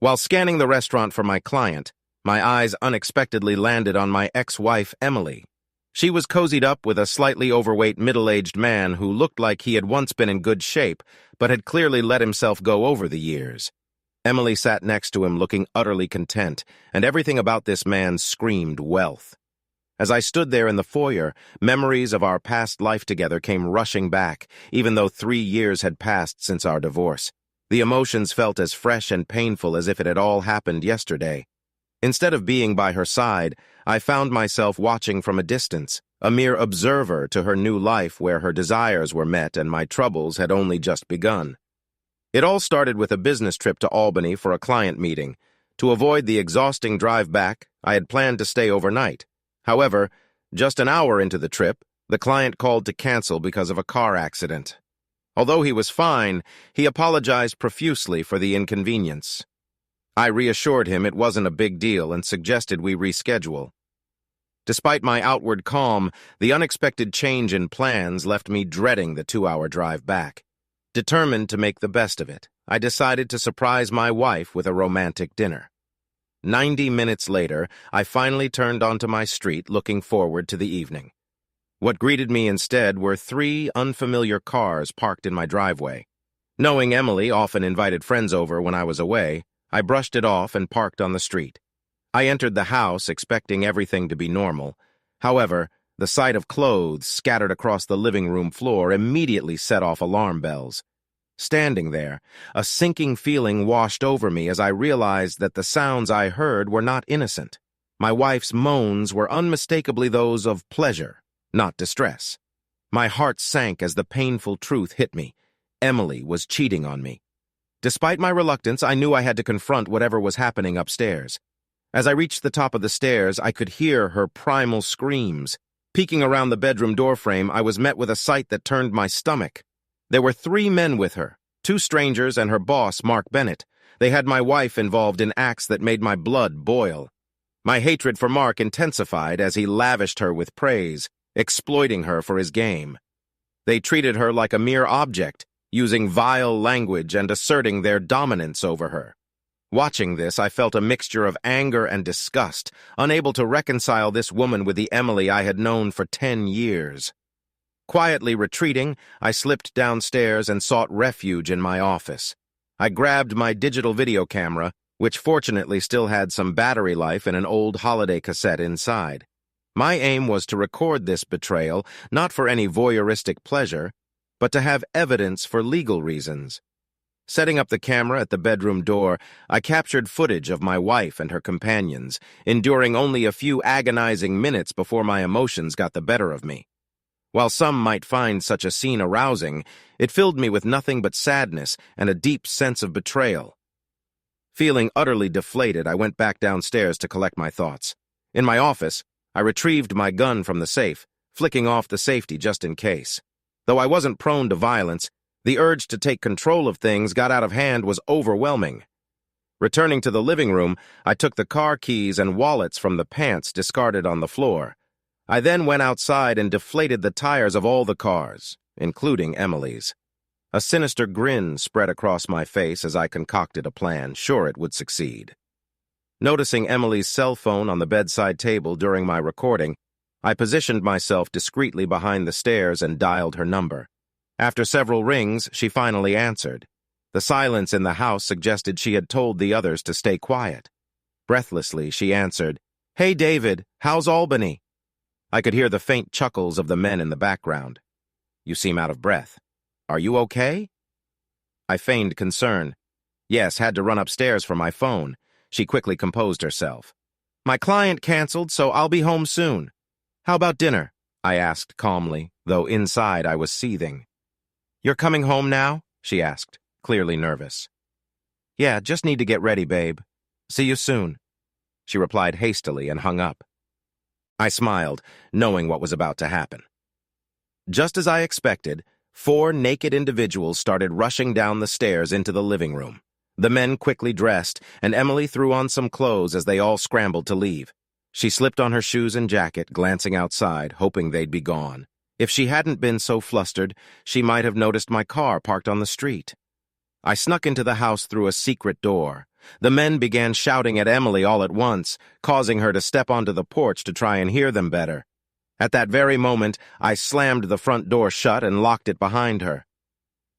While scanning the restaurant for my client, my eyes unexpectedly landed on my ex-wife, Emily. She was cozied up with a slightly overweight middle-aged man who looked like he had once been in good shape, but had clearly let himself go over the years. Emily sat next to him looking utterly content, and everything about this man screamed wealth. As I stood there in the foyer, memories of our past life together came rushing back, even though 3 years had passed since our divorce. The emotions felt as fresh and painful as if it had all happened yesterday. Instead of being by her side, I found myself watching from a distance, a mere observer to her new life where her desires were met and my troubles had only just begun. It all started with a business trip to Albany for a client meeting. To avoid the exhausting drive back, I had planned to stay overnight. However, just an hour into the trip, the client called to cancel because of a car accident. Although he was fine, he apologized profusely for the inconvenience. I reassured him it wasn't a big deal and suggested we reschedule. Despite my outward calm, the unexpected change in plans left me dreading the 2-hour drive back. Determined to make the best of it, I decided to surprise my wife with a romantic dinner. 90 minutes later, I finally turned onto my street looking forward to the evening. What greeted me instead were 3 unfamiliar cars parked in my driveway. Knowing Emily often invited friends over when I was away, I brushed it off and parked on the street. I entered the house expecting everything to be normal. However, the sight of clothes scattered across the living room floor immediately set off alarm bells. Standing there, a sinking feeling washed over me as I realized that the sounds I heard were not innocent. My wife's moans were unmistakably those of pleasure, not distress. My heart sank as the painful truth hit me. Emily was cheating on me. Despite my reluctance, I knew I had to confront whatever was happening upstairs. As I reached the top of the stairs, I could hear her primal screams. Peeking around the bedroom doorframe, I was met with a sight that turned my stomach. There were 3 men with her, 2 strangers and her boss, Mark Bennett. They had my wife involved in acts that made my blood boil. My hatred for Mark intensified as he lavished her with praise, exploiting her for his game. They treated her like a mere object, using vile language and asserting their dominance over her. Watching this, I felt a mixture of anger and disgust, unable to reconcile this woman with the Emily I had known for 10 years. Quietly retreating, I slipped downstairs and sought refuge in my office. I grabbed my digital video camera, which fortunately still had some battery life and an old holiday cassette inside. My aim was to record this betrayal, not for any voyeuristic pleasure, but to have evidence for legal reasons. Setting up the camera at the bedroom door, I captured footage of my wife and her companions, enduring only a few agonizing minutes before my emotions got the better of me. While some might find such a scene arousing, it filled me with nothing but sadness and a deep sense of betrayal. Feeling utterly deflated, I went back downstairs to collect my thoughts. In my office, I retrieved my gun from the safe, flicking off the safety just in case. Though I wasn't prone to violence, the urge to take control of things got out of hand was overwhelming. Returning to the living room, I took the car keys and wallets from the pants discarded on the floor. I then went outside and deflated the tires of all the cars, including Emily's. A sinister grin spread across my face as I concocted a plan, sure it would succeed. Noticing Emily's cell phone on the bedside table during my recording, I positioned myself discreetly behind the stairs and dialed her number. After several rings, she finally answered. The silence in the house suggested she had told the others to stay quiet. Breathlessly, she answered, "Hey, David, how's Albany?" I could hear the faint chuckles of the men in the background. "You seem out of breath. Are you okay?" I feigned concern. "Yes, had to run upstairs for my phone." She quickly composed herself. "My client canceled, so I'll be home soon." "How about dinner?" I asked calmly, though inside I was seething. "You're coming home now?" she asked, clearly nervous. "Yeah, just need to get ready, babe. See you soon," she replied hastily and hung up. I smiled, knowing what was about to happen. Just as I expected, 4 naked individuals started rushing down the stairs into the living room. The men quickly dressed, and Emily threw on some clothes as they all scrambled to leave. She slipped on her shoes and jacket, glancing outside, hoping they'd be gone. If she hadn't been so flustered, she might have noticed my car parked on the street. I snuck into the house through a secret door. The men began shouting at Emily all at once, causing her to step onto the porch to try and hear them better. At that very moment, I slammed the front door shut and locked it behind her.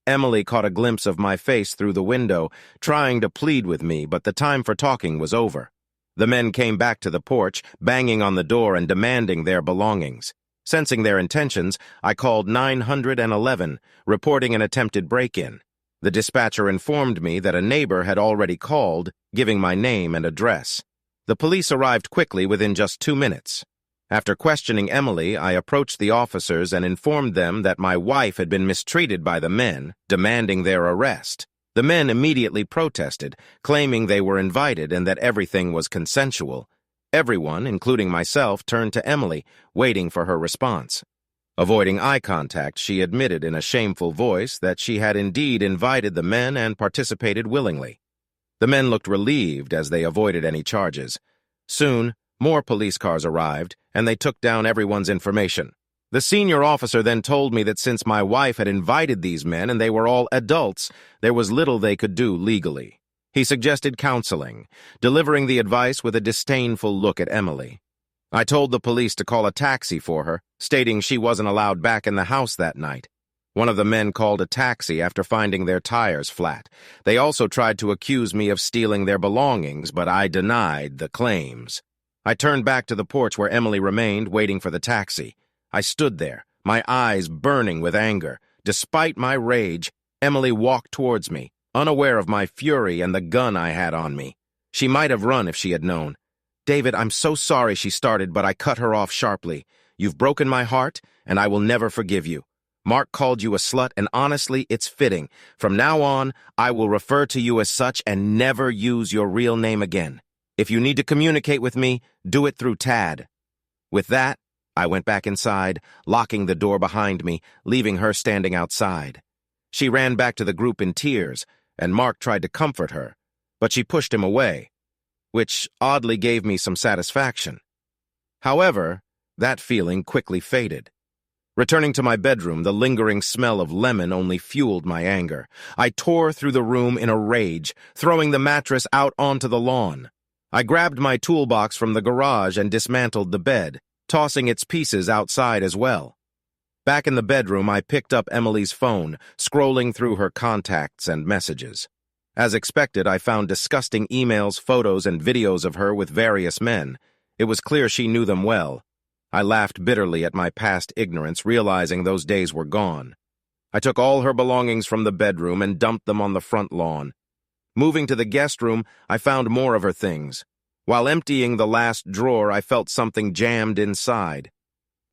Emily caught a glimpse of my face through the window, trying to plead with me, but the time for talking was over. The men came back to the porch, banging on the door and demanding their belongings. Sensing their intentions, I called 911, reporting an attempted break-in. The dispatcher informed me that a neighbor had already called, giving my name and address. The police arrived quickly within just 2 minutes. After questioning Emily, I approached the officers and informed them that my wife had been mistreated by the men, demanding their arrest. The men immediately protested, claiming they were invited and that everything was consensual. Everyone, including myself, turned to Emily, waiting for her response. Avoiding eye contact, she admitted in a shameful voice that she had indeed invited the men and participated willingly. The men looked relieved as they avoided any charges. Soon, more police cars arrived, and they took down everyone's information. The senior officer then told me that since my wife had invited these men and they were all adults, there was little they could do legally. He suggested counseling, delivering the advice with a disdainful look at Emily. I told the police to call a taxi for her, stating she wasn't allowed back in the house that night. One of the men called a taxi after finding their tires flat. They also tried to accuse me of stealing their belongings, but I denied the claims. I turned back to the porch where Emily remained, waiting for the taxi. I stood there, my eyes burning with anger. Despite my rage, Emily walked towards me, unaware of my fury and the gun I had on me. She might have run if she had known. "David, I'm so sorry," she started, but I cut her off sharply. "You've broken my heart, and I will never forgive you. Mark called you a slut, and honestly, it's fitting. From now on, I will refer to you as such and never use your real name again. If you need to communicate with me, do it through Tad." With that, I went back inside, locking the door behind me, leaving her standing outside. She ran back to the group in tears, and Mark tried to comfort her, but she pushed him away, which oddly gave me some satisfaction. However, that feeling quickly faded. Returning to my bedroom, the lingering smell of lemon only fueled my anger. I tore through the room in a rage, throwing the mattress out onto the lawn. I grabbed my toolbox from the garage and dismantled the bed, tossing its pieces outside as well. Back in the bedroom, I picked up Emily's phone, scrolling through her contacts and messages. As expected, I found disgusting emails, photos, and videos of her with various men. It was clear she knew them well. I laughed bitterly at my past ignorance, realizing those days were gone. I took all her belongings from the bedroom and dumped them on the front lawn. Moving to the guest room, I found more of her things. While emptying the last drawer, I felt something jammed inside.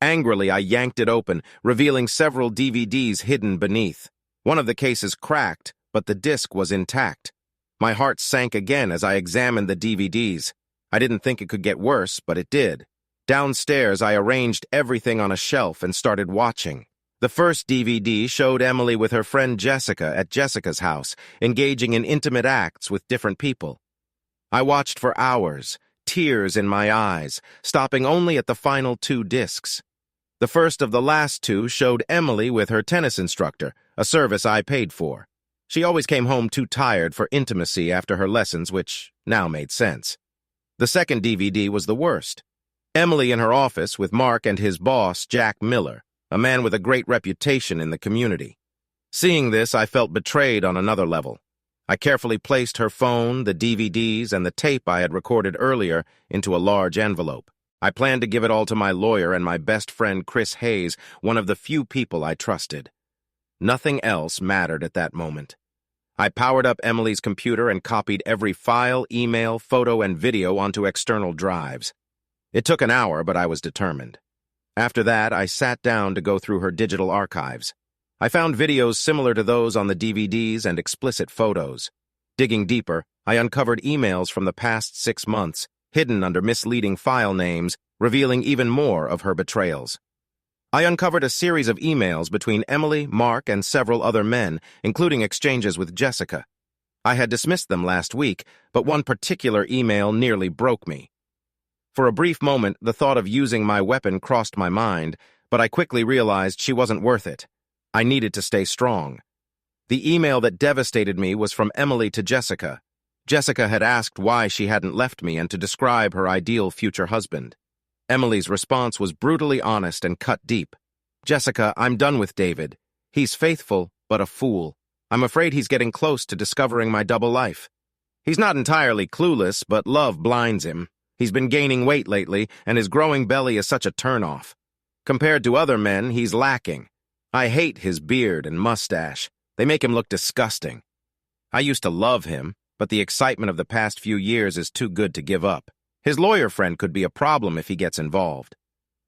Angrily, I yanked it open, revealing several DVDs hidden beneath. One of the cases cracked, but the disc was intact. My heart sank again as I examined the DVDs. I didn't think it could get worse, but it did. Downstairs, I arranged everything on a shelf and started watching. The first DVD showed Emily with her friend Jessica at Jessica's house, engaging in intimate acts with different people. I watched for hours, tears in my eyes, stopping only at the final 2 discs. The first of the last 2 showed Emily with her tennis instructor, a service I paid for. She always came home too tired for intimacy after her lessons, which now made sense. The second DVD was the worst. Emily in her office with Mark and his boss, Jack Miller, a man with a great reputation in the community. Seeing this, I felt betrayed on another level. I carefully placed her phone, the DVDs, and the tape I had recorded earlier into a large envelope. I planned to give it all to my lawyer and my best friend Chris Hayes, one of the few people I trusted. Nothing else mattered at that moment. I powered up Emily's computer and copied every file, email, photo, and video onto external drives. It took an hour, but I was determined. After that, I sat down to go through her digital archives. I found videos similar to those on the DVDs and explicit photos. Digging deeper, I uncovered emails from the past 6 months, hidden under misleading file names, revealing even more of her betrayals. I uncovered a series of emails between Emily, Mark, and several other men, including exchanges with Jessica. I had dismissed them last week, but one particular email nearly broke me. For a brief moment, the thought of using my weapon crossed my mind, but I quickly realized she wasn't worth it. I needed to stay strong. The email that devastated me was from Emily to Jessica. Jessica had asked why she hadn't left me and to describe her ideal future husband. Emily's response was brutally honest and cut deep. "Jessica, I'm done with David. He's faithful, but a fool. I'm afraid he's getting close to discovering my double life. He's not entirely clueless, but love blinds him. He's been gaining weight lately, and his growing belly is such a turn-off. Compared to other men, he's lacking. I hate his beard and mustache. They make him look disgusting. I used to love him, but the excitement of the past few years is too good to give up. His lawyer friend could be a problem if he gets involved.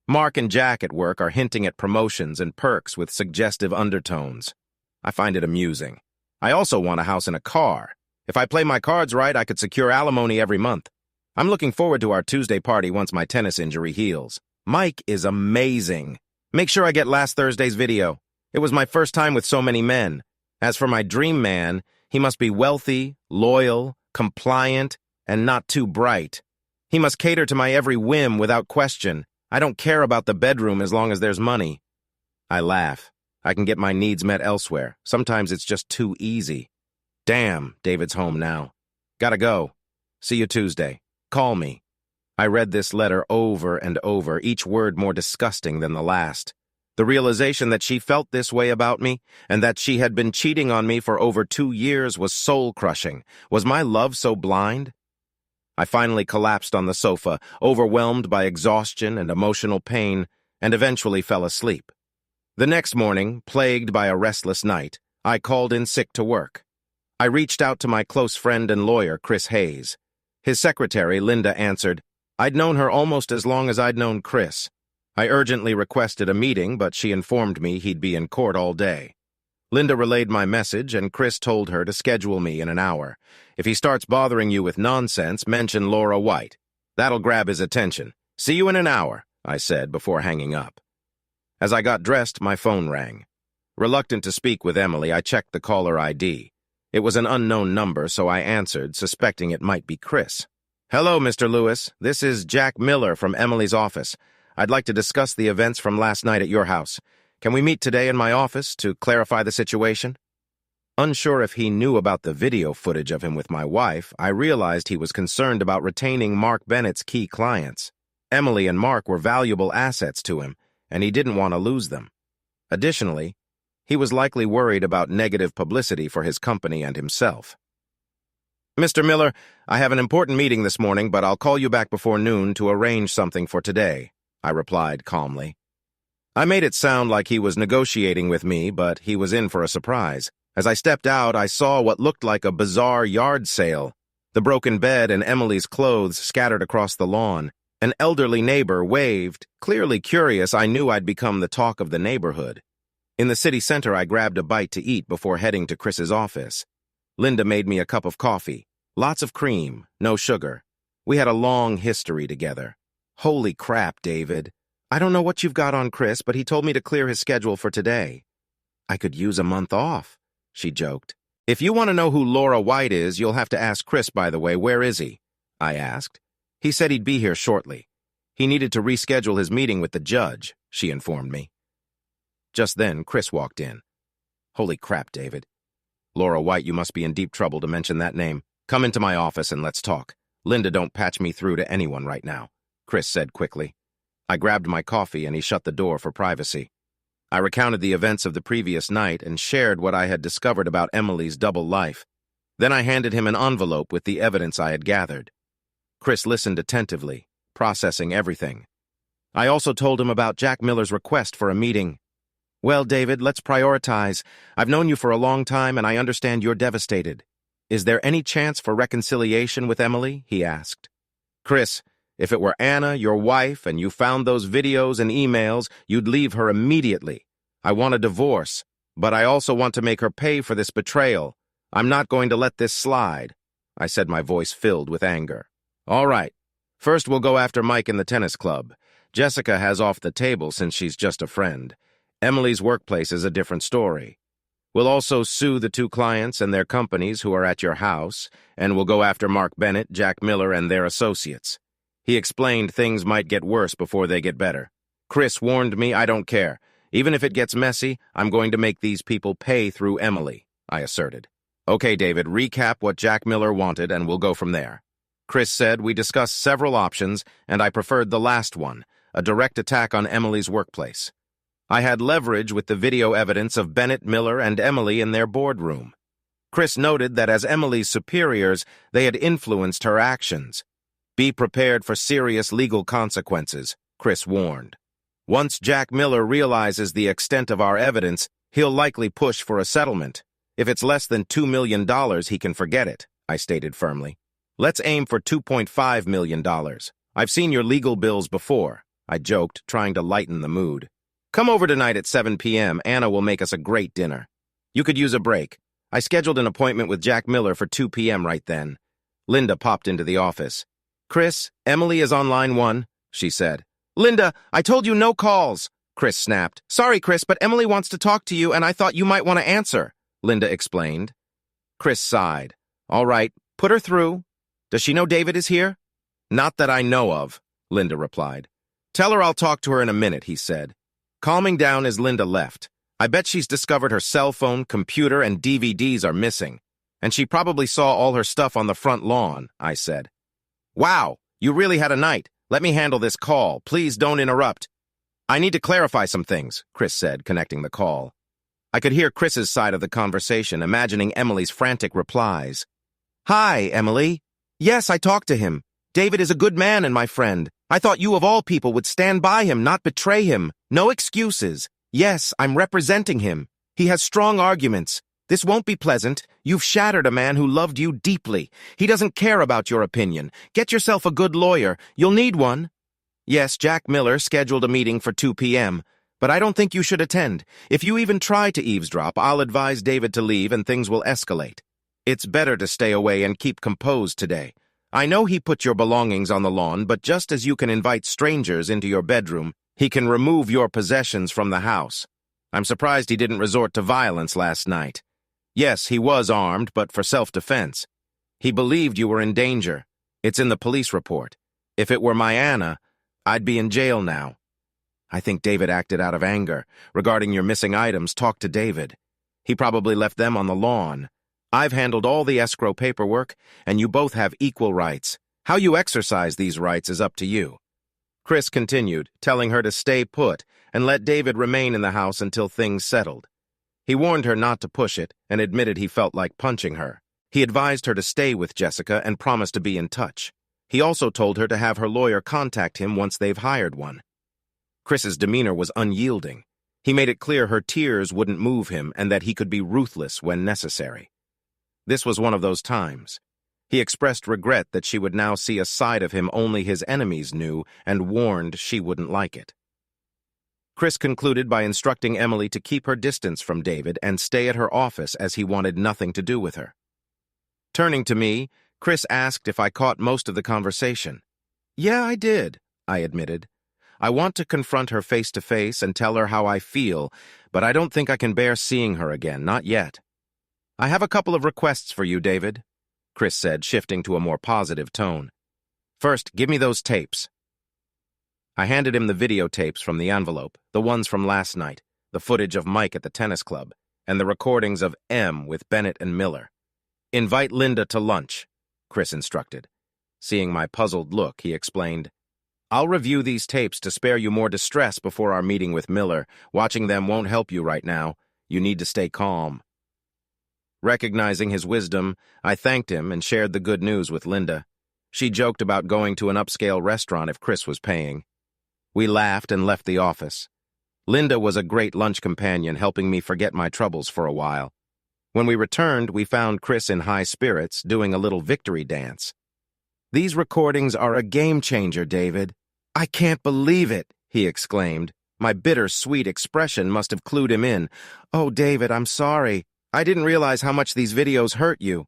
Mark and Jack at work are hinting at promotions and perks with suggestive undertones. I find it amusing. I also want a house and a car. If I play my cards right, I could secure alimony every month. I'm looking forward to our Tuesday party once my tennis injury heals. Mike is amazing. Make sure I get last Thursday's video. It was my first time with so many men. As for my dream man, he must be wealthy, loyal, compliant, and not too bright. He must cater to my every whim without question. I don't care about the bedroom as long as there's money." I laugh. I can get my needs met elsewhere. Sometimes it's just too easy. Damn, David's home now. Gotta go. See you Tuesday. Call me. I read this letter over and over, each word more disgusting than the last. The realization that she felt this way about me, and that she had been cheating on me for over 2 years, was soul-crushing. Was my love so blind? I finally collapsed on the sofa, overwhelmed by exhaustion and emotional pain, and eventually fell asleep. The next morning, plagued by a restless night, I called in sick to work. I reached out to my close friend and lawyer, Chris Hayes. His secretary, Linda, answered. I'd known her almost as long as I'd known Chris. I urgently requested a meeting, but she informed me he'd be in court all day. Linda relayed my message, and Chris told her to schedule me in an hour. If he starts bothering you with nonsense, mention Laura White. That'll grab his attention. See you in an hour, I said before hanging up. As I got dressed, my phone rang. Reluctant to speak with Emily, I checked the caller ID. It was an unknown number, so I answered, suspecting it might be Chris. "Hello, Mr. Lewis. This is Jack Miller from Emily's office. I'd like to discuss the events from last night at your house. Can we meet today in my office to clarify the situation?" Unsure if he knew about the video footage of him with my wife, I realized he was concerned about retaining Mark Bennett's key clients. Emily and Mark were valuable assets to him, and he didn't want to lose them. Additionally, he was likely worried about negative publicity for his company and himself. "Mr. Miller, I have an important meeting this morning, but I'll call you back before noon to arrange something for today," I replied calmly. I made it sound like he was negotiating with me, but he was in for a surprise. As I stepped out, I saw what looked like a bizarre yard sale. The broken bed and Emily's clothes scattered across the lawn. An elderly neighbor waved. Clearly curious, I knew I'd become the talk of the neighborhood. In the city center, I grabbed a bite to eat before heading to Chris's office. Linda made me a cup of coffee. Lots of cream, no sugar. We had a long history together. Holy crap, David. I don't know what you've got on Chris, but he told me to clear his schedule for today. I could use a month off, she joked. If you want to know who Laura White is, you'll have to ask Chris, by the way. Where is he? I asked. He said he'd be here shortly. He needed to reschedule his meeting with the judge, she informed me. Just then, Chris walked in. Holy crap, David. Laura White, you must be in deep trouble to mention that name. Come into my office and let's talk. Linda, don't patch me through to anyone right now, Chris said quickly. I grabbed my coffee and he shut the door for privacy. I recounted the events of the previous night and shared what I had discovered about Emily's double life. Then I handed him an envelope with the evidence I had gathered. Chris listened attentively, processing everything. I also told him about Jack Miller's request for a meeting. Well, David, let's prioritize. I've known you for a long time and I understand you're devastated. Is there any chance for reconciliation with Emily? He asked. Chris, if it were Anna, your wife, and you found those videos and emails, you'd leave her immediately. I want a divorce, but I also want to make her pay for this betrayal. I'm not going to let this slide, I said, my voice filled with anger. All right. First, we'll go after Mike in the tennis club. Jessica has off the table since she's just a friend. Emily's workplace is a different story. We'll also sue the 2 clients and their companies who are at your house, and we'll go after Mark Bennett, Jack Miller, and their associates. He explained things might get worse before they get better. Chris warned me I don't care. Even if it gets messy, I'm going to make these people pay through Emily, I asserted. Okay, David, recap what Jack Miller wanted and we'll go from there. Chris said we discussed several options, and I preferred the last one, a direct attack on Emily's workplace. I had leverage with the video evidence of Bennett, Miller, and Emily in their boardroom. Chris noted that as Emily's superiors, they had influenced her actions. Be prepared for serious legal consequences, Chris warned. Once Jack Miller realizes the extent of our evidence, he'll likely push for a settlement. If it's less than $2 million, he can forget it, I stated firmly. Let's aim for $2.5 million. I've seen your legal bills before, I joked, trying to lighten the mood. Come over tonight at 7 p.m. Anna will make us a great dinner. You could use a break. I scheduled an appointment with Jack Miller for 2 p.m. right then. Linda popped into the office. Chris, Emily is on line 1, she said. Linda, I told you no calls, Chris snapped. Sorry, Chris, but Emily wants to talk to you and I thought you might want to answer, Linda explained. Chris sighed. All right, put her through. Does she know David is here? Not that I know of, Linda replied. Tell her I'll talk to her in a minute, he said. Calming down as Linda left. I bet she's discovered her cell phone, computer, and DVDs are missing. And she probably saw all her stuff on the front lawn, I said. Wow, you really had a night. Let me handle this call. Please don't interrupt. I need to clarify some things, Chris said, connecting the call. I could hear Chris's side of the conversation, imagining Emily's frantic replies. Hi, Emily. Yes, I talked to him. David is a good man and my friend. I thought you of all people would stand by him, not betray him. No excuses. Yes, I'm representing him. He has strong arguments. This won't be pleasant. You've shattered a man who loved you deeply. He doesn't care about your opinion. Get yourself a good lawyer. You'll need one. Yes, Jack Miller scheduled a meeting for 2 p.m., but I don't think you should attend. If you even try to eavesdrop, I'll advise David to leave and things will escalate. It's better to stay away and keep composed today. I know he put your belongings on the lawn, but just as you can invite strangers into your bedroom, he can remove your possessions from the house. I'm surprised he didn't resort to violence last night. Yes, he was armed, but for self-defense. He believed you were in danger. It's in the police report. If it were my Anna, I'd be in jail now. I think David acted out of anger. Regarding your missing items, talk to David. He probably left them on the lawn. I've handled all the escrow paperwork, and you both have equal rights. How you exercise these rights is up to you. Chris continued, telling her to stay put and let David remain in the house until things settled. He warned her not to push it and admitted he felt like punching her. He advised her to stay with Jessica and promised to be in touch. He also told her to have her lawyer contact him once they've hired one. Chris's demeanor was unyielding. He made it clear her tears wouldn't move him and that he could be ruthless when necessary. This was one of those times. He expressed regret that she would now see a side of him only his enemies knew and warned she wouldn't like it. Chris concluded by instructing Emily to keep her distance from David and stay at her office as he wanted nothing to do with her. Turning to me, Chris asked if I caught most of the conversation. Yeah, I did, I admitted. I want to confront her face to face and tell her how I feel, but I don't think I can bear seeing her again, not yet. I have a couple of requests for you, David, Chris said, shifting to a more positive tone. First, give me those tapes. I handed him the videotapes from the envelope, the ones from last night, the footage of Mike at the tennis club, and the recordings of M with Bennett and Miller. Invite Linda to lunch, Chris instructed. Seeing my puzzled look, he explained, I'll review these tapes to spare you more distress before our meeting with Miller. Watching them won't help you right now. You need to stay calm. Recognizing his wisdom, I thanked him and shared the good news with Linda. She joked about going to an upscale restaurant if Chris was paying. We laughed and left the office. Linda was a great lunch companion, helping me forget my troubles for a while. When we returned, we found Chris in high spirits, doing a little victory dance. These recordings are a game changer, David. I can't believe it, he exclaimed. My bitter-sweet expression must have clued him in. Oh, David, I'm sorry. I didn't realize how much these videos hurt you.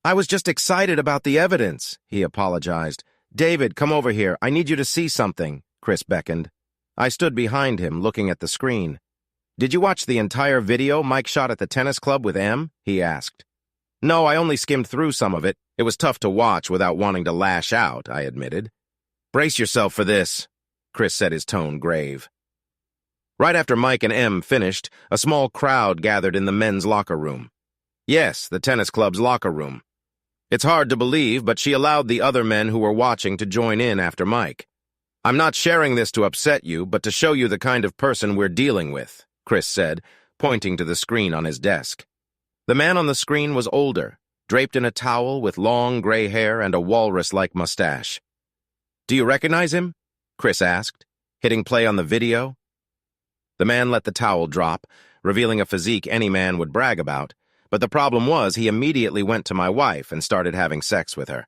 I was just excited about the evidence, he apologized. David, come over here. I need you to see something, Chris beckoned. I stood behind him, looking at the screen. Did you watch the entire video Mike shot at the tennis club with M? He asked. No, I only skimmed through some of it. It was tough to watch without wanting to lash out, I admitted. Brace yourself for this, Chris said, his tone grave. Right after Mike and M finished, a small crowd gathered in the men's locker room. Yes, the tennis club's locker room. It's hard to believe, but she allowed the other men who were watching to join in after Mike. I'm not sharing this to upset you, but to show you the kind of person we're dealing with, Chris said, pointing to the screen on his desk. The man on the screen was older, draped in a towel with long gray hair and a walrus-like mustache. Do you recognize him? Chris asked, hitting play on the video. The man let the towel drop, revealing a physique any man would brag about, but the problem was he immediately went to my wife and started having sex with her.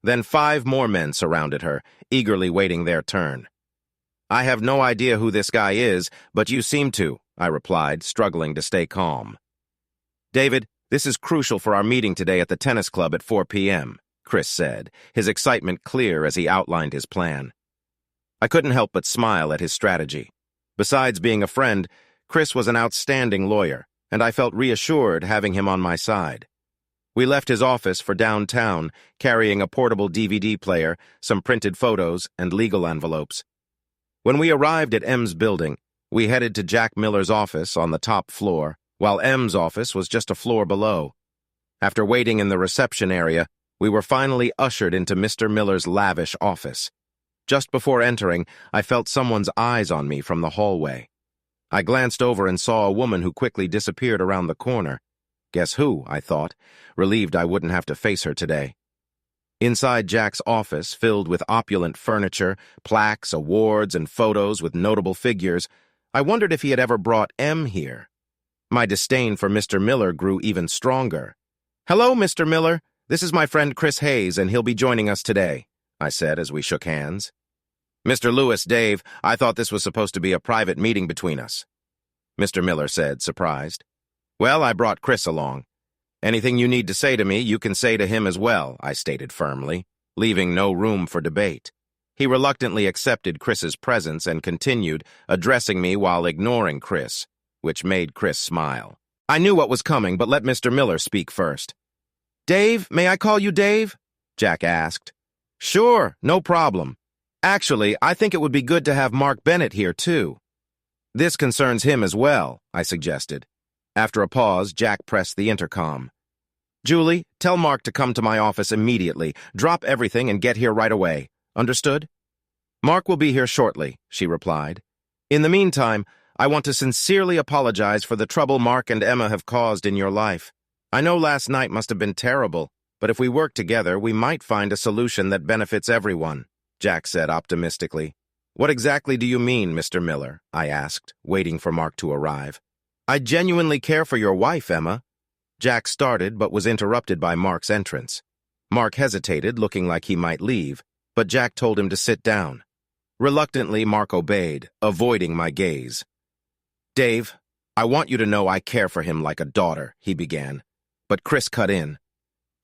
Then 5 more men surrounded her, eagerly waiting their turn. I have no idea who this guy is, but you seem to, I replied, struggling to stay calm. David, this is crucial for our meeting today at the tennis club at 4 p.m., Chris said, his excitement clear as he outlined his plan. I couldn't help but smile at his strategy. Besides being a friend, Chris was an outstanding lawyer, and I felt reassured having him on my side. We left his office for downtown, carrying a portable DVD player, some printed photos, and legal envelopes. When we arrived at M's building, we headed to Jack Miller's office on the top floor, while M's office was just a floor below. After waiting in the reception area, we were finally ushered into Mr. Miller's lavish office. Just before entering, I felt someone's eyes on me from the hallway. I glanced over and saw a woman who quickly disappeared around the corner. Guess who, I thought, relieved I wouldn't have to face her today. Inside Jack's office, filled with opulent furniture, plaques, awards, and photos with notable figures, I wondered if he had ever brought M here. My disdain for Mr. Miller grew even stronger. "Hello, Mr. Miller. This is my friend Chris Hayes, and he'll be joining us today," I said as we shook hands. "Mr. Lewis, Dave, I thought this was supposed to be a private meeting between us," Mr. Miller said, surprised. "Well, I brought Chris along. Anything you need to say to me, you can say to him as well," I stated firmly, leaving no room for debate. He reluctantly accepted Chris's presence and continued, addressing me while ignoring Chris, which made Chris smile. I knew what was coming, but let Mr. Miller speak first. "Dave, may I call you Dave?" Jack asked. "Sure, no problem. Actually, I think it would be good to have Mark Bennett here, too." "This concerns him as well," I suggested. After a pause, Jack pressed the intercom. "Julie, tell Mark to come to my office immediately. Drop everything and get here right away. Understood?" "Mark will be here shortly," she replied. "In the meantime, I want to sincerely apologize for the trouble Mark and Emma have caused in your life. I know last night must have been terrible, but if we work together, we might find a solution that benefits everyone," Jack said optimistically. "What exactly do you mean, Mr. Miller?" I asked, waiting for Mark to arrive. "I genuinely care for your wife, Emma." Jack started, but was interrupted by Mark's entrance. Mark hesitated, looking like he might leave, but Jack told him to sit down. Reluctantly, Mark obeyed, avoiding my gaze. "Dave, I want you to know I care for him like a daughter," he began. But Chris cut in.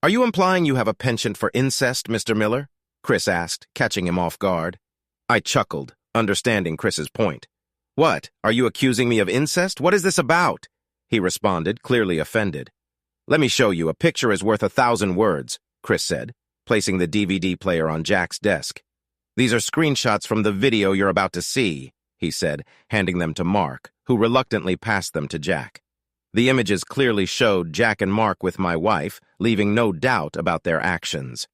"Are you implying you have a penchant for incest, Mr. Miller?" Chris asked, catching him off guard. I chuckled, understanding Chris's point. "What, are you accusing me of incest? What is this about?" He responded, clearly offended. "Let me show you. A picture is worth 1,000 words, Chris said, placing the DVD player on Jack's desk. "These are screenshots from the video you're about to see," he said, handing them to Mark, who reluctantly passed them to Jack. The images clearly showed Jack and Mark with my wife, leaving no doubt about their actions.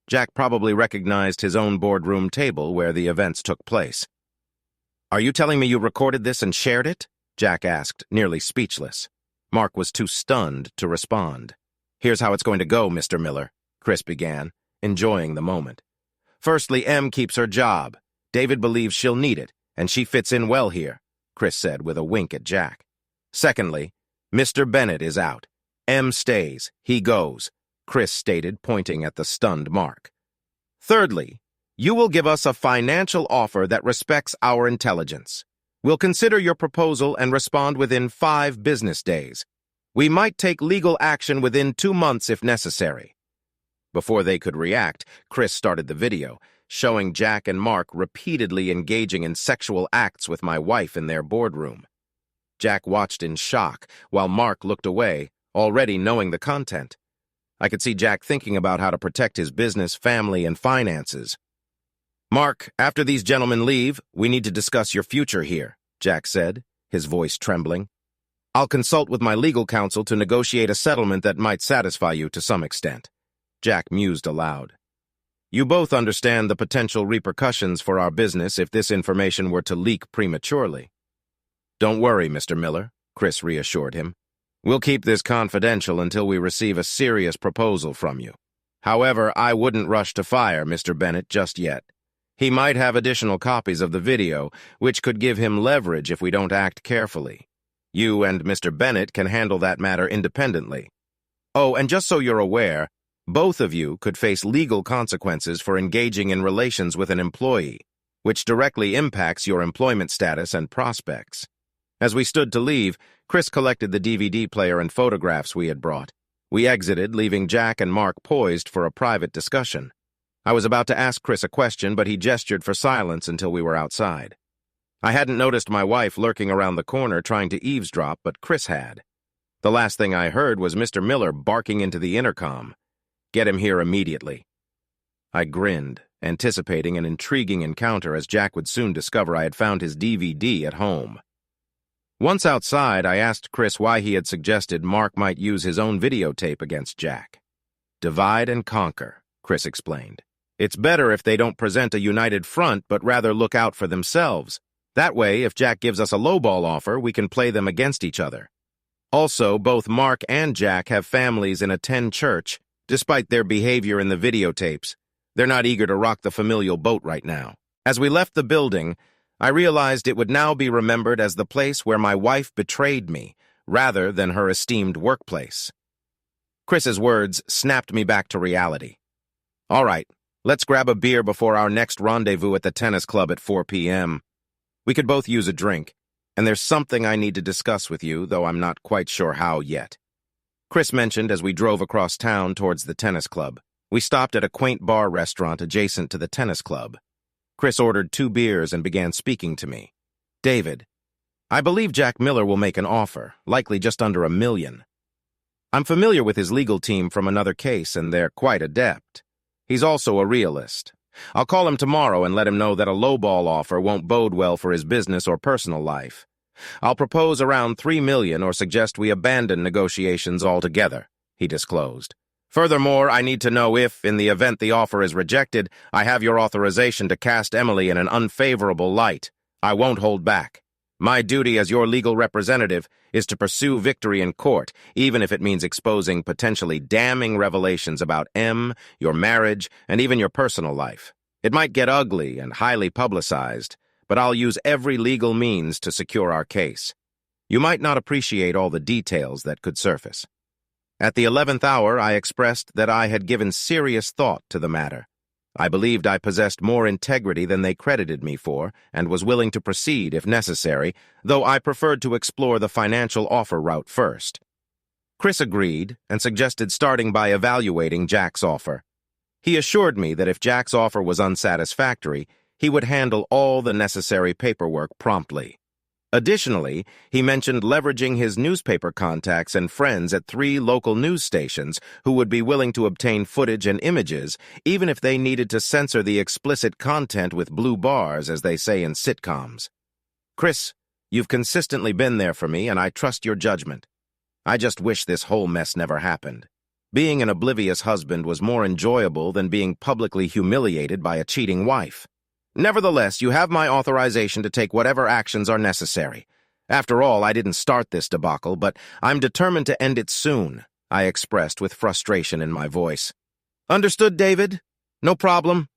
Jack probably recognized his own boardroom table where the events took place. "Are you telling me you recorded this and shared it?" Jack asked, nearly speechless. Mark was too stunned to respond. "Here's how it's going to go, Mr. Miller," Chris began, enjoying the moment. "Firstly, Em keeps her job. David believes she'll need it, and she fits in well here," Chris said with a wink at Jack. "Secondly, Mr. Bennett is out. Em stays. He goes," Chris stated, pointing at the stunned Mark. "Thirdly, you will give us a financial offer that respects our intelligence. We'll consider your proposal and respond within 5 business days. We might take legal action within 2 months if necessary." Before they could react, Chris started the video, showing Jack and Mark repeatedly engaging in sexual acts with my wife in their boardroom. Jack watched in shock, while Mark looked away, already knowing the content. I could see Jack thinking about how to protect his business, family, and finances. "Mark, after these gentlemen leave, we need to discuss your future here," Jack said, his voice trembling. I'll consult with my legal counsel to negotiate a settlement that might satisfy you to some extent. Jack mused aloud. You both understand the potential repercussions for our business if this information were to leak prematurely. Don't worry, Mr. Miller, Chris reassured him. We'll keep this confidential until we receive a serious proposal from you. However, I wouldn't rush to fire Mr. Bennett just yet. He might have additional copies of the video, which could give him leverage if we don't act carefully. You and Mr. Bennett can handle that matter independently. Oh, and just so you're aware, both of you could face legal consequences for engaging in relations with an employee, which directly impacts your employment status and prospects. As we stood to leave, Chris collected the DVD player and photographs we had brought. We exited, leaving Jack and Mark poised for a private discussion. I was about to ask Chris a question, but he gestured for silence until we were outside. I hadn't noticed my wife lurking around the corner trying to eavesdrop, but Chris had. The last thing I heard was Mr. Miller barking into the intercom. Get him here immediately. I grinned, anticipating an intriguing encounter as Jack would soon discover I had found his DVD at home. Once outside, I asked Chris why he had suggested Mark might use his own videotape against Jack. Divide and conquer, Chris explained. It's better if they don't present a united front, but rather look out for themselves. That way, if Jack gives us a lowball offer, we can play them against each other. Also, both Mark and Jack have families in a 10 church. Despite their behavior in the videotapes, they're not eager to rock the familial boat right now. As we left the building, I realized it would now be remembered as the place where my wife betrayed me, rather than her esteemed workplace. Chris's words snapped me back to reality. All right, let's grab a beer before our next rendezvous at the tennis club at 4 p.m. We could both use a drink, and there's something I need to discuss with you, though I'm not quite sure how yet. Chris mentioned as we drove across town towards the tennis club. We stopped at a quaint bar restaurant adjacent to the tennis club. Chris ordered 2 beers and began speaking to me. David, I believe Jack Miller will make an offer, likely just under $1 million. I'm familiar with his legal team from another case, and they're quite adept. He's also a realist. I'll call him tomorrow and let him know that a lowball offer won't bode well for his business or personal life. I'll propose around $3 million or suggest we abandon negotiations altogether, he disclosed. Furthermore, I need to know if, in the event the offer is rejected, I have your authorization to cast Emily in an unfavorable light. I won't hold back. My duty as your legal representative is to pursue victory in court, even if it means exposing potentially damning revelations about Em, your marriage, and even your personal life. It might get ugly and highly publicized, but I'll use every legal means to secure our case. You might not appreciate all the details that could surface. At the 11th hour, I expressed that I had given serious thought to the matter. I believed I possessed more integrity than they credited me for, and was willing to proceed if necessary, though I preferred to explore the financial offer route first. Chris agreed and suggested starting by evaluating Jack's offer. He assured me that if Jack's offer was unsatisfactory, he would handle all the necessary paperwork promptly. Additionally, he mentioned leveraging his newspaper contacts and friends at 3 local news stations who would be willing to obtain footage and images, even if they needed to censor the explicit content with blue bars, as they say in sitcoms. Chris, you've consistently been there for me, and I trust your judgment. I just wish this whole mess never happened. Being an oblivious husband was more enjoyable than being publicly humiliated by a cheating wife. Nevertheless, you have my authorization to take whatever actions are necessary. After all, I didn't start this debacle, but I'm determined to end it soon, I expressed with frustration in my voice. Understood, David? No problem.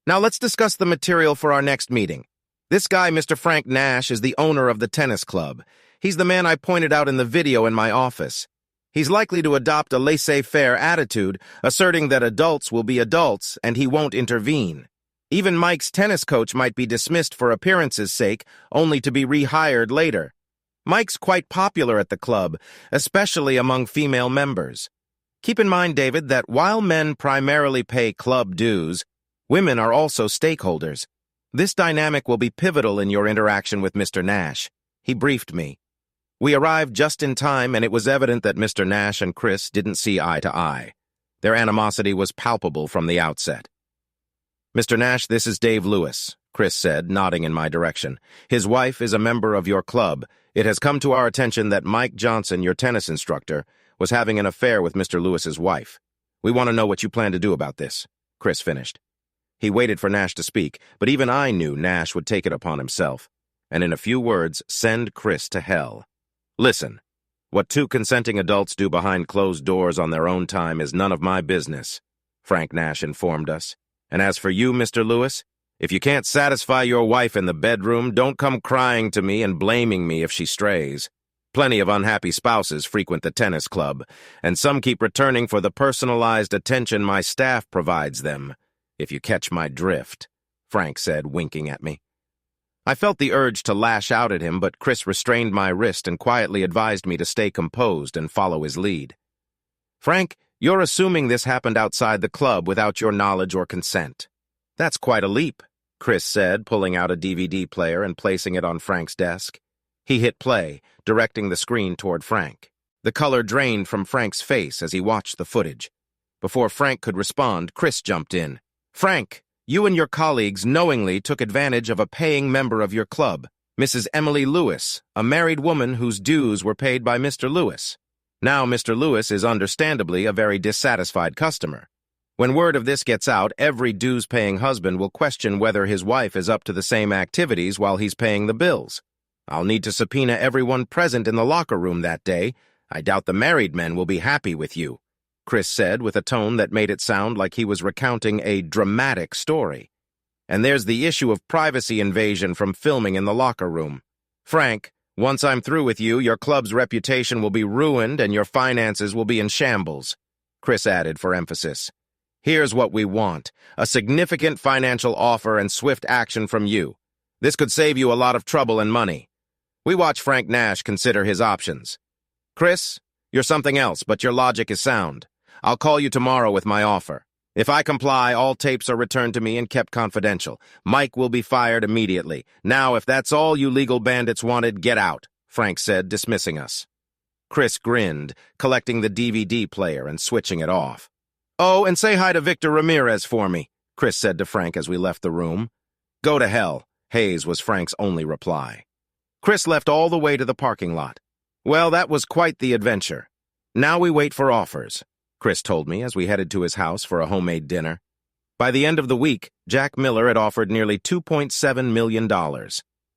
Now let's discuss the material for our next meeting. This guy, Mr. Frank Nash, is the owner of the tennis club. He's the man I pointed out in the video in my office. He's likely to adopt a laissez-faire attitude, asserting that adults will be adults and he won't intervene. Even Mike's tennis coach might be dismissed for appearance's sake, only to be rehired later. Mike's quite popular at the club, especially among female members. Keep in mind, David, that while men primarily pay club dues, women are also stakeholders. This dynamic will be pivotal in your interaction with Mr. Nash. He briefed me. We arrived just in time, and it was evident that Mr. Nash and Chris didn't see eye to eye. Their animosity was palpable from the outset. Mr. Nash, this is Dave Lewis, Chris said, nodding in my direction. His wife is a member of your club. It has come to our attention that Mike Johnson, your tennis instructor, was having an affair with Mr. Lewis's wife. We want to know what you plan to do about this," Chris finished. He waited for Nash to speak, but even I knew Nash would take it upon himself, and in a few words, send Chris to hell. "Listen, what two consenting adults do behind closed doors on their own time is none of my business," Frank Nash informed us. "And as for you, Mr. Lewis, if you can't satisfy your wife in the bedroom, don't come crying to me and blaming me if she strays. Plenty of unhappy spouses frequent the tennis club, and some keep returning for the personalized attention my staff provides them, if you catch my drift," Frank said, winking at me. I felt the urge to lash out at him, but Chris restrained my wrist and quietly advised me to stay composed and follow his lead. "Frank, you're assuming this happened outside the club without your knowledge or consent. That's quite a leap," Chris said, pulling out a DVD player and placing it on Frank's desk. He hit play, directing the screen toward Frank. The color drained from Frank's face as he watched the footage. Before Frank could respond, Chris jumped in. "Frank, you and your colleagues knowingly took advantage of a paying member of your club, Mrs. Emily Lewis, a married woman whose dues were paid by Mr. Lewis. Now Mr. Lewis is understandably a very dissatisfied customer. When word of this gets out, every dues-paying husband will question whether his wife is up to the same activities while he's paying the bills. I'll need to subpoena everyone present in the locker room that day. I doubt the married men will be happy with you," Chris said with a tone that made it sound like he was recounting a dramatic story. "And there's the issue of privacy invasion from filming in the locker room. Frank, once I'm through with you, your club's reputation will be ruined and your finances will be in shambles," Chris added for emphasis. "Here's what we want: a significant financial offer and swift action from you. This could save you a lot of trouble and money." We watch Frank Nash consider his options. "Chris, you're something else, but your logic is sound. I'll call you tomorrow with my offer. If I comply, all tapes are returned to me and kept confidential. Mike will be fired immediately. Now, if that's all you legal bandits wanted, get out," Frank said, dismissing us. Chris grinned, collecting the DVD player and switching it off. "Oh, and say hi to Victor Ramirez for me," Chris said to Frank as we left the room. "Go to hell," Hayes was Frank's only reply. Chris left all the way to the parking lot. "Well, that was quite the adventure. Now we wait for offers," Chris told me as we headed to his house for a homemade dinner. By the end of the week, Jack Miller had offered nearly $2.7 million.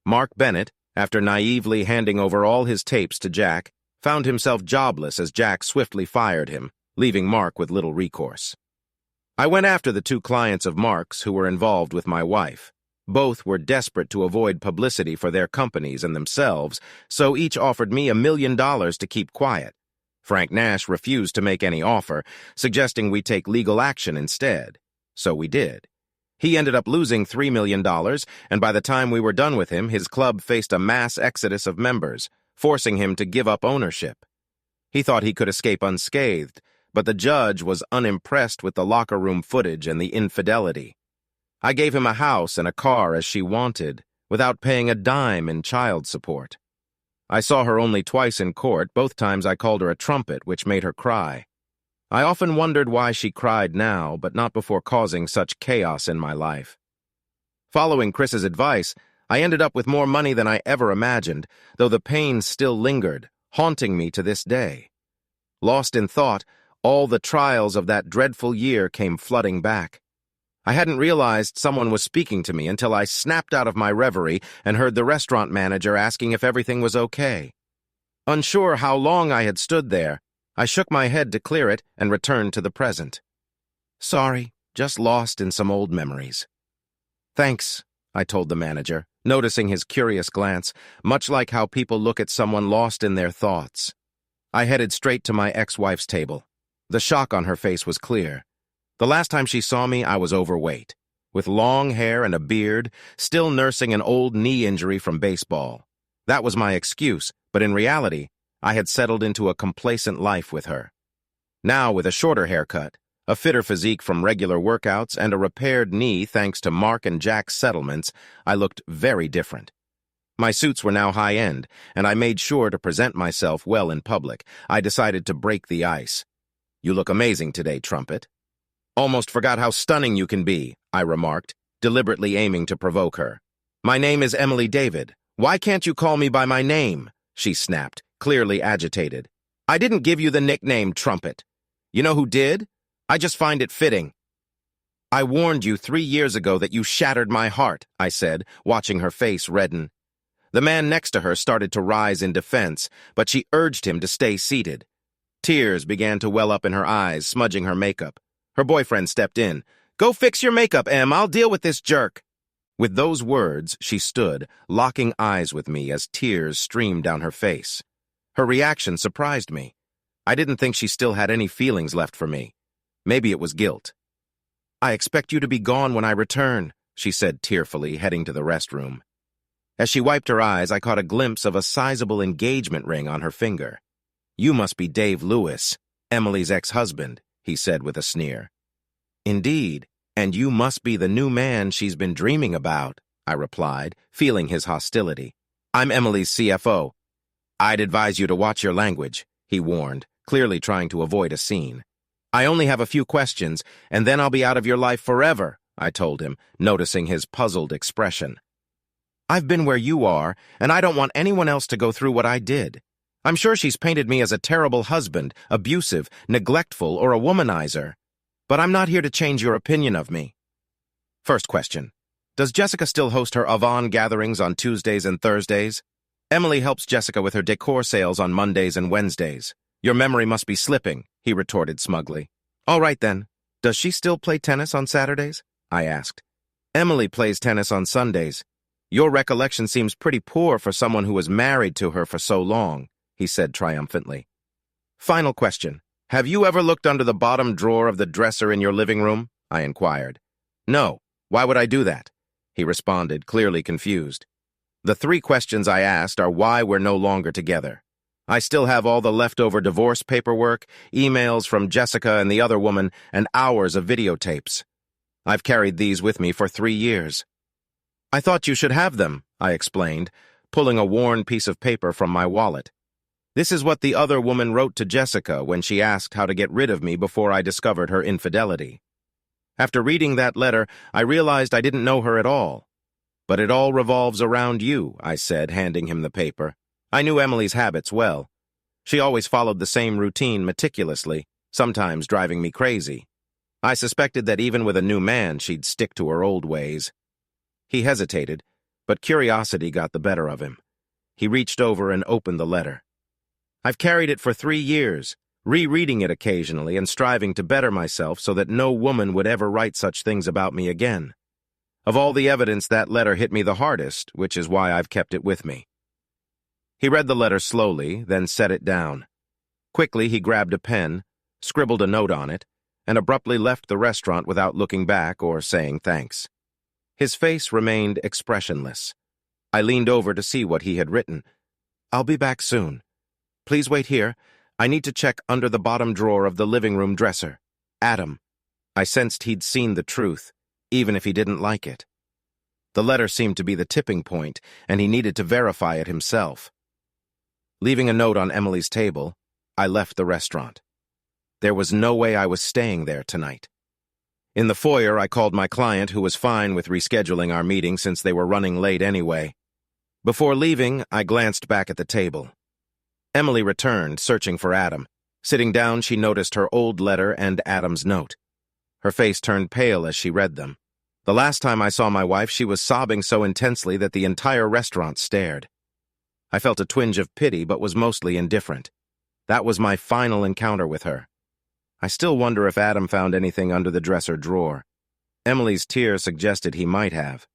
Mark Bennett, after naively handing over all his tapes to Jack, found himself jobless as Jack swiftly fired him, leaving Mark with little recourse. I went after the two clients of Mark's who were involved with my wife. Both were desperate to avoid publicity for their companies and themselves, so each offered me $1 million to keep quiet. Frank Nash refused to make any offer, suggesting we take legal action instead. So we did. He ended up losing $3 million, and by the time we were done with him, his club faced a mass exodus of members, forcing him to give up ownership. He thought he could escape unscathed, but the judge was unimpressed with the locker room footage and the infidelity. I gave him a house and a car as she wanted, without paying a dime in child support. I saw her only twice in court. Both times I called her a trumpet, which made her cry. I often wondered why she cried now, but not before causing such chaos in my life. Following Chris's advice, I ended up with more money than I ever imagined, though the pain still lingered, haunting me to this day. Lost in thought, all the trials of that dreadful year came flooding back. I hadn't realized someone was speaking to me until I snapped out of my reverie and heard the restaurant manager asking if everything was okay. Unsure how long I had stood there, I shook my head to clear it and returned to the present. "Sorry, just lost in some old memories." "Thanks," I told the manager, noticing his curious glance, much like how people look at someone lost in their thoughts. I headed straight to my ex-wife's table. The shock on her face was clear. The last time she saw me, I was overweight, with long hair and a beard, still nursing an old knee injury from baseball. That was my excuse, but in reality, I had settled into a complacent life with her. Now, with a shorter haircut, a fitter physique from regular workouts, and a repaired knee thanks to Mark and Jack's settlements, I looked very different. My suits were now high-end, and I made sure to present myself well in public. I decided to break the ice. "You look amazing today, Trumpet." "Almost forgot how stunning you can be," I remarked, deliberately aiming to provoke her. "My name is Emily David. Why can't you call me by my name?" she snapped, clearly agitated. "I didn't give you the nickname Trumpet. You know who did? I just find it fitting." "I warned you 3 years ago that you shattered my heart," I said, watching her face redden. The man next to her started to rise in defense, but she urged him to stay seated. Tears began to well up in her eyes, smudging her makeup. Her boyfriend stepped in. "Go fix your makeup, Em. I'll deal with this jerk." With those words, she stood, locking eyes with me as tears streamed down her face. Her reaction surprised me. I didn't think she still had any feelings left for me. Maybe it was guilt. "I expect you to be gone when I return," she said tearfully, heading to the restroom. As she wiped her eyes, I caught a glimpse of a sizable engagement ring on her finger. "You must be Dave Lewis, Emily's ex-husband," he said with a sneer. "Indeed, and you must be the new man she's been dreaming about," I replied, feeling his hostility. "I'm Emily's CFO. "I'd advise you to watch your language," he warned, clearly trying to avoid a scene. "I only have a few questions, and then I'll be out of your life forever," I told him, noticing his puzzled expression. "I've been where you are, and I don't want anyone else to go through what I did. I'm sure she's painted me as a terrible husband, abusive, neglectful, or a womanizer. But I'm not here to change your opinion of me." First question. Does Jessica still host her Avon gatherings on Tuesdays and Thursdays? Emily helps Jessica with her decor sales on Mondays and Wednesdays. Your memory must be slipping, he retorted smugly. All right then. Does she still play tennis on Saturdays? I asked. Emily plays tennis on Sundays. Your recollection seems pretty poor for someone who was married to her for so long, he said triumphantly. Final question. Have you ever looked under the bottom drawer of the dresser in your living room? I inquired. No. Why would I do that? He responded, clearly confused. The 3 questions I asked are why we're no longer together. I still have all the leftover divorce paperwork, emails from Jessica and the other woman, and hours of videotapes. I've carried these with me for 3 years. I thought you should have them, I explained, pulling a worn piece of paper from my wallet. This is what the other woman wrote to Jessica when she asked how to get rid of me before I discovered her infidelity. After reading that letter, I realized I didn't know her at all. But it all revolves around you, I said, handing him the paper. I knew Emily's habits well. She always followed the same routine meticulously, sometimes driving me crazy. I suspected that even with a new man, she'd stick to her old ways. He hesitated, but curiosity got the better of him. He reached over and opened the letter. I've carried it for 3 years, rereading it occasionally and striving to better myself so that no woman would ever write such things about me again. Of all the evidence, that letter hit me the hardest, which is why I've kept it with me. He read the letter slowly, then set it down. Quickly, he grabbed a pen, scribbled a note on it, and abruptly left the restaurant without looking back or saying thanks. His face remained expressionless. I leaned over to see what he had written. I'll be back soon. Please wait here. I need to check under the bottom drawer of the living room dresser. Adam. I sensed he'd seen the truth, even if he didn't like it. The letter seemed to be the tipping point, and he needed to verify it himself. Leaving a note on Emily's table, I left the restaurant. There was no way I was staying there tonight. In the foyer, I called my client, who was fine with rescheduling our meeting since they were running late anyway. Before leaving, I glanced back at the table. Emily returned, searching for Adam. Sitting down, she noticed her old letter and Adam's note. Her face turned pale as she read them. The last time I saw my wife, she was sobbing so intensely that the entire restaurant stared. I felt a twinge of pity, but was mostly indifferent. That was my final encounter with her. I still wonder if Adam found anything under the dresser drawer. Emily's tears suggested he might have.